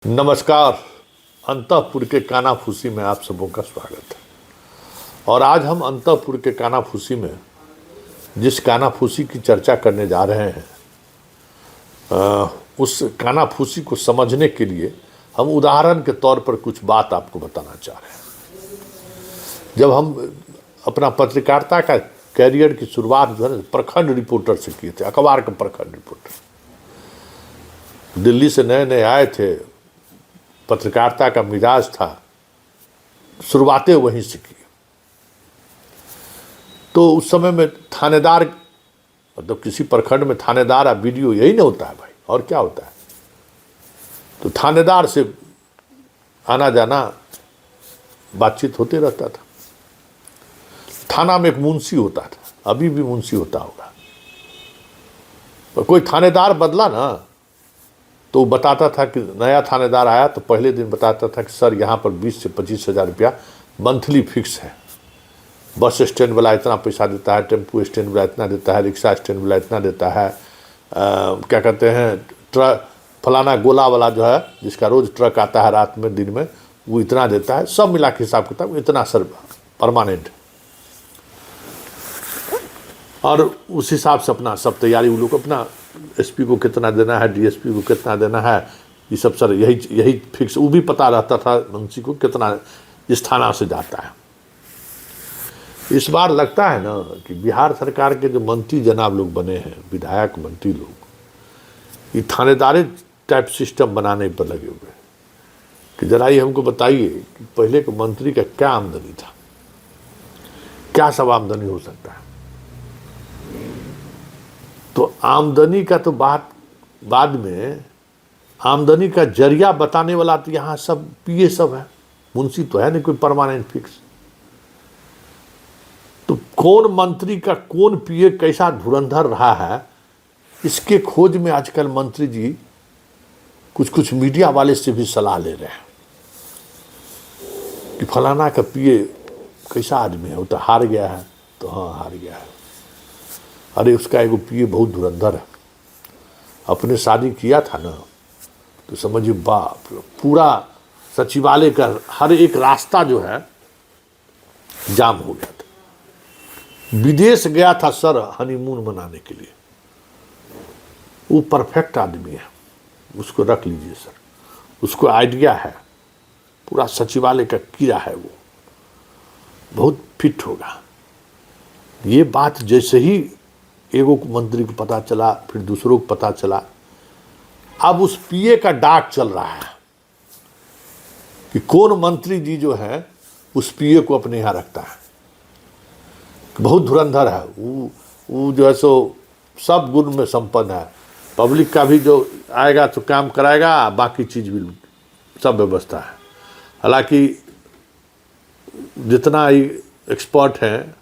नमस्कार। अंतःपुर के कानाफूसी में आप सबों का स्वागत है। और आज हम अंतःपुर के कानाफूसी में जिस कानाफूसी की चर्चा करने जा रहे हैं उस कानाफूसी को समझने के लिए हम उदाहरण के तौर पर कुछ बात आपको बताना चाह रहे हैं। जब हम अपना पत्रकारिता का कैरियर की शुरुआत जो है प्रखंड रिपोर्टर से किए थे, अखबार के प्रखंड रिपोर्टर, दिल्ली से नए नए आए थे, पत्रकारिता का मिजाज था, शुरुआतें वहीं से की। तो उस समय में थानेदार, मतलब किसी प्रखंड में थानेदार या वीडियो यही नहीं होता है भाई, और क्या होता है। तो थानेदार से आना जाना बातचीत होते रहता था। थाना में एक मुंशी होता था, अभी भी मुंशी होता होगा। तो कोई थानेदार बदला ना तो बताता था कि नया थानेदार आया तो पहले दिन बताता था कि सर यहाँ पर 20 से 25 हज़ार रुपया मंथली फिक्स है, बस स्टैंड वाला इतना पैसा देता है, टेम्पू स्टैंड वाला इतना देता है, रिक्शा स्टैंड वाला इतना देता है, क्या कहते हैं, ट्रक फलाना गोला वाला जो है जिसका रोज़ ट्रक आता है रात में दिन में, वो इतना देता है। सब मिला के हिसाब किताब इतना सर परमानेंट। और उस हिसाब से अपना सब तैयारी, वो लोग अपना एसपी को कितना देना है, डीएसपी को कितना देना है, ये सब सर यही फिक्स, वो भी पता रहता था मुंशी को कितना इस थाना से जाता है। इस बार लगता है ना कि बिहार सरकार के जो मंत्री जनाब लोग बने हैं, विधायक मंत्री लोग, ये थानेदारी टाइप सिस्टम बनाने पर लगे हुए हैं कि जरा ये हमको बताइए कि पहले के मंत्री का क्या आमदनी था, क्या सब आमदनी हो सकता है। तो आमदनी का तो बात बाद में, आमदनी का जरिया बताने वाला तो यहाँ सब पीए सब है, मुंशी तो है नहीं कोई परमानेंट फिक्स। तो कौन मंत्री का कौन पीए कैसा धुरंधर रहा है, इसके खोज में आजकल मंत्री जी कुछ कुछ मीडिया वाले से भी सलाह ले रहे हैं कि फलाना का पीए कैसा आदमी है, वो तो हार गया है। तो हाँ, हार गया है। अरे उसका एगो पीए बहुत धुरंधर है, अपने शादी किया था ना तो समझिए बाप, पूरा सचिवालय का हर एक रास्ता जो है जाम हो गया था। विदेश गया था सर हनीमून मनाने के लिए। वो परफेक्ट आदमी है, उसको रख लीजिए सर, उसको आइडिया है, पूरा सचिवालय का कीड़ा है, वो बहुत फिट होगा। ये बात जैसे ही एगो मंत्री को पता चला, फिर दूसरों को पता चला, अब उस पीए का डाक चल रहा है कि कौन मंत्री जी जो है उस पीए को अपने यहाँ रखता है, बहुत धुरंधर है वो जो है सो सब गुण में संपन्न है। पब्लिक का भी जो आएगा तो काम कराएगा, बाकी चीज भी सब व्यवस्था है। हालांकि जितना ही एक्सपर्ट हैं,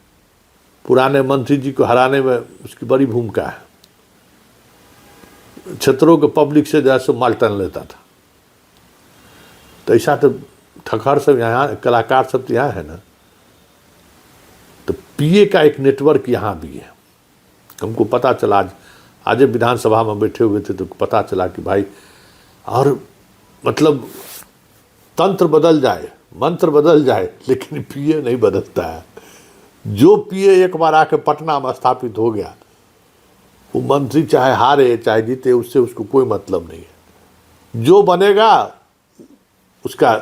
पुराने मंत्री जी को हराने में उसकी बड़ी भूमिका है। क्षेत्रों के पब्लिक से जैसे माल टन लेता था। तो ऐसा तो ठखर सब यहाँ, कलाकार सब तो यहाँ है ना। तो पीए का एक नेटवर्क यहाँ भी है। हमको पता चला, आज विधानसभा में बैठे हुए थे तो पता चला कि भाई, और मतलब तंत्र बदल जाए, मंत्र बदल जाए, लेकिन पीए नहीं बदलता है। जो पीए एक बार आके पटना में स्थापित हो गया, वो मंत्री चाहे हारे चाहे जीते, उससे उसको कोई मतलब नहीं है। जो बनेगा उसका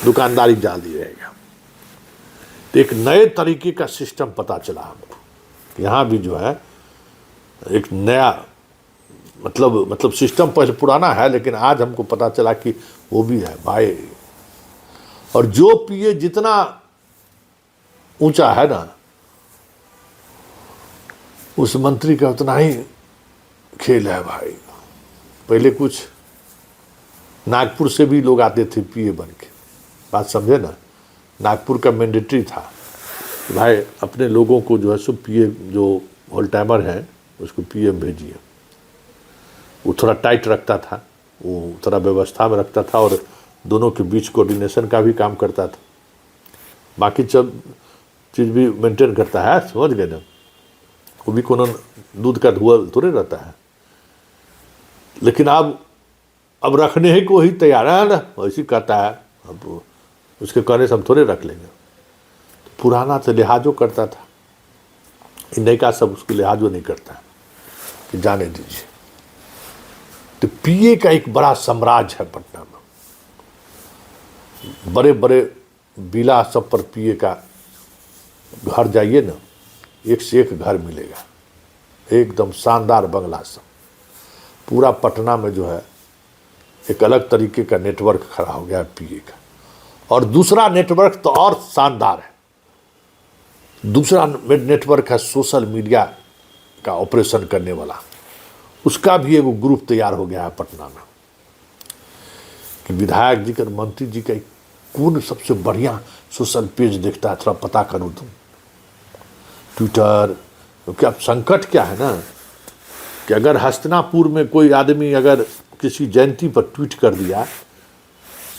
दुकानदारी जारी रहेगा। तो एक नए तरीके का सिस्टम पता चला हमको। यहाँ भी जो है एक नया मतलब सिस्टम पहले पुराना है, लेकिन आज हमको पता चला कि वो भी है भाई। और जो पीए जितना ऊंचा है ना, उस मंत्री का उतना ही खेल है भाई। पहले कुछ नागपुर से भी लोग आते थे पीए बन के, बात समझे ना। नागपुर का मैंडेटरी था कि भाई अपने लोगों को जो है सो पीए, जो होल टाइमर है उसको पीए में भेजिए। वो थोड़ा टाइट रखता था, वो थोड़ा व्यवस्था में रखता था, और दोनों के बीच कोऑर्डिनेशन का भी काम करता था। बाकी सब चीज़ भी मेंटेन करता है, समझ गए ना। वो भी कोनो दूध का धुआं थोड़े रहता है। लेकिन अब अब रखने ही को ही तैयार है ना, वैसे कहता है, अब उसके कहने से हम थोड़े रख लेंगे। तो पुराना तो लिहाजो करता था, नई का सब उसको लिहाजो नहीं करता कि जाने दीजिए। तो पीए का एक बड़ा साम्राज्य है पटना में, बड़े बड़े विला सब पर पीए का घर जाइए ना, एक से एक घर मिलेगा, एकदम शानदार बंगला सब। पूरा पटना में जो है एक अलग तरीके का नेटवर्क खड़ा हो गया है पीए का। और दूसरा नेटवर्क तो और शानदार है, दूसरा नेटवर्क है सोशल मीडिया का ऑपरेशन करने वाला। उसका भी एक ग्रुप तैयार हो गया है पटना में कि विधायक जी का, मंत्री जी का कौन सबसे बढ़िया सोशल पेज देखता है, थोड़ा पता करो तुम। ट्विटर, क्योंकि अब संकट क्या है ना कि अगर हस्तिनापुर में कोई आदमी अगर किसी जयंती पर ट्वीट कर दिया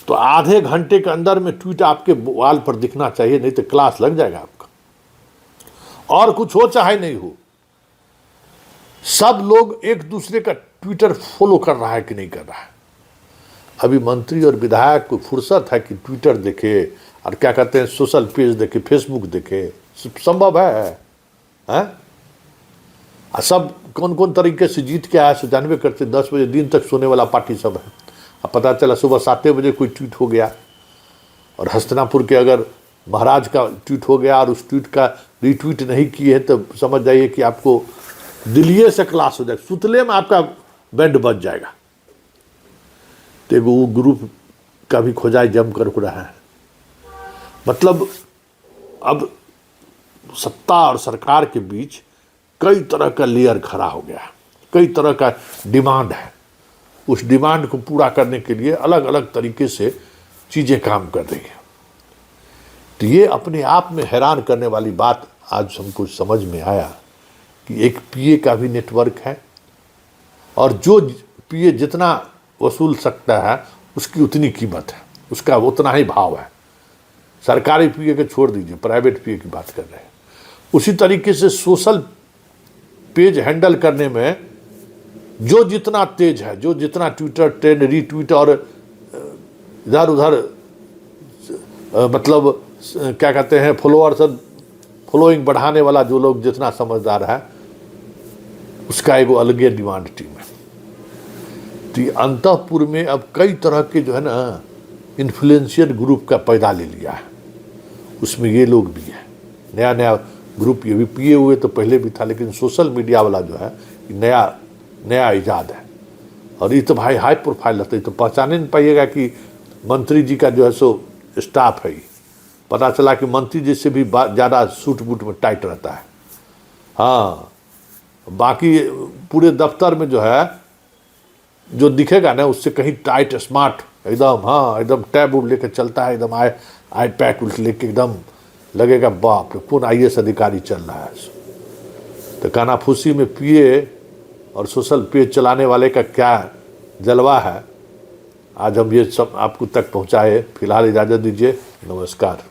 तो आधे घंटे के अंदर में ट्वीट आपके वाल पर दिखना चाहिए, नहीं तो क्लास लग जाएगा आपका। और कुछ हो चाहे नहीं हो, सब लोग एक दूसरे का ट्विटर फॉलो कर रहा है कि नहीं कर रहा है। अभी मंत्री और विधायक को फुर्सत है कि ट्विटर देखे और क्या कहते हैं सोशल पेज देखे, फेसबुक देखे, संभव है? सब कौन कौन तरीके से जीत के आया सो जानवे करते। 10 बजे दिन तक सोने वाला पार्टी सब है। अब पता चला सुबह 7 बजे कोई ट्वीट हो गया और हस्तिनापुर के अगर महाराज का ट्वीट हो गया और उस ट्वीट का रीट्वीट नहीं किए है तो समझ जाइए कि आपको दिल्ली से क्लास हो जाएगा, सुतले में आपका बैंड बज जाएगा। तो वो ग्रुप का भी खोजाई जम कर हो रहा है। मतलब अब सत्ता और सरकार के बीच कई तरह का लेयर खड़ा हो गया है, कई तरह का डिमांड है। उस डिमांड को पूरा करने के लिए अलग अलग तरीके से चीज़ें काम कर रही हैं। तो ये अपने आप में हैरान करने वाली बात आज हमको समझ में आया कि एक पीए का भी नेटवर्क है और जो पीए जितना वसूल सकता है उसकी उतनी कीमत है, उसका उतना ही भाव है। सरकारी पीए के छोड़ दीजिए, प्राइवेट पीए की बात कर रहे हैं। उसी तरीके से सोशल पेज हैंडल करने में जो जितना तेज है, जो जितना ट्विटर ट्रेंड, रीट्वीट और इधर उधर मतलब क्या कहते हैं फॉलोअर्स, फॉलोइंग बढ़ाने वाला जो लोग जितना समझदार है, उसका एक अलग डिमांड टीम है। तो अंतःपुर में अब कई तरह के जो है ना इन्फ्लुएंशियल ग्रुप का पैदा ले लिया है। उसमें ये लोग भी है, नया नया ग्रुप। ये भी पिए हुए तो पहले भी था, लेकिन सोशल मीडिया वाला जो है नया नया इजाद है। और ये तो भाई हाई प्रोफाइल रहता है, तो पहचाने नहीं पाइएगा कि मंत्री जी का जो है सो स्टाफ है। पता चला कि मंत्री जी से भी ज़्यादा सूट बूट में टाइट रहता है। हाँ, बाकी पूरे दफ्तर में जो है जो दिखेगा ना उससे कहीं टाइट स्मार्ट एकदम। हाँ, एकदम टैब उब लेके चलता है, एकदम आईपैड उल्ट लेके एकदम लगेगा बाप रे कौन IAS अधिकारी चल रहा है। तो कानाफूसी में पीए और सोशल पेज चलाने वाले का क्या जलवा है, आज हम ये सब आपको तक पहुंचाए। फिलहाल इजाज़त दीजिए, नमस्कार।